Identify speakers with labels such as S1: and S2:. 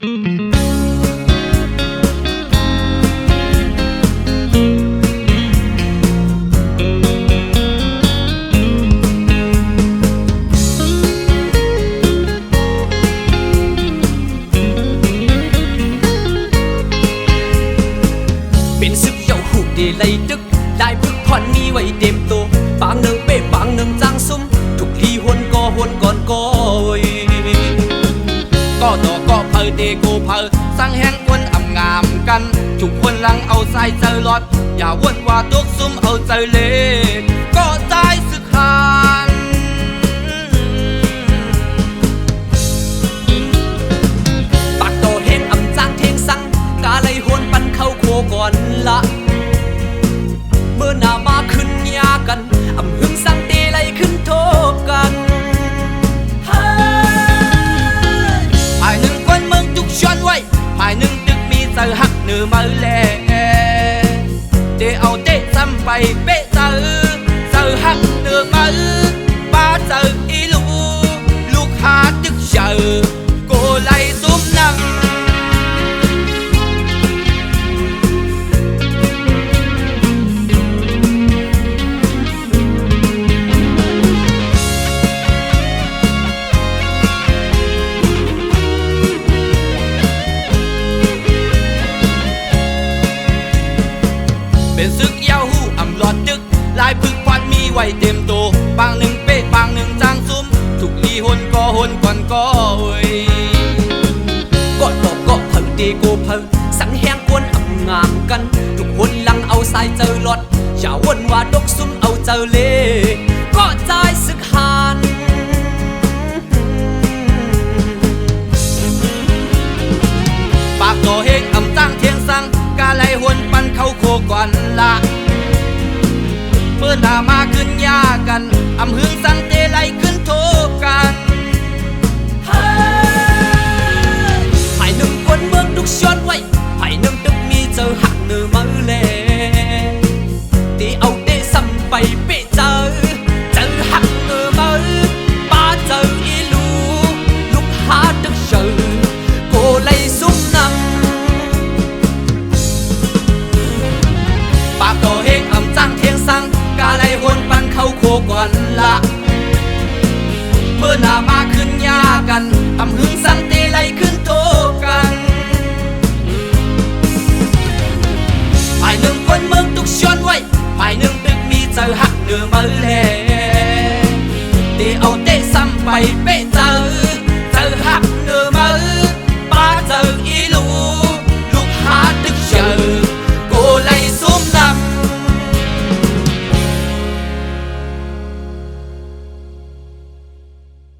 S1: เป็นซึกเย้าหูเดลัยดึกได้พึกผ่อนมีไว้เต็มตัวบางหนึ่งเป๊ะบางหนึ่งจางซุ่มทุกทีหวนก่อนก่อยก็ต่อก็เพอเดโกเพอสั่งแห้งวนอ่ำงามกันทุกคนลังเอาใส่เจอรอดอย่าวนว่าตุกซุ่มเอาเจอเล่ก็ใจสึกหานปากโตเฮงอ่ำจางเทงสังกาเลยหวนปันเข้าโคก่อนละเมื่อหน้ามาขึ้นยากันอ่ำหึงสังเตไลขึ้นโทบกันภายหนึ่งคนเมืองทุกชวนไว้ภายหนึ่งตึกมีเจอหักเนื้อมาแลเตเอาเตะซ้ำไปเป๊ะเจอหักเนื้อมาป้าเจออีลูกหาตึกเจอโกไลซุ้มนังเป็นซึกเย้าหูอ่ำหลอดดึกลายพึกควันมีไว้เต็มตัวบางหนึ่งเป๊ะบางหนึ่งจางซุ่มทุกลีหนก่อนก่อยก็ตอกก็เผาเดโกเผาสังแห้งกวนอ่ำงามกันทุกคนลังเอาสายเจอหลอดอย่าวนว่าดกซุ่มเอาเจอเล่ก็ใจสึกหานปากโตเฮงอ่ำจางเทียงสังกาไลหวนปันเข้าโคก่อนละเมื่อหน้ามาขึ้นยากันอำหึงสังเต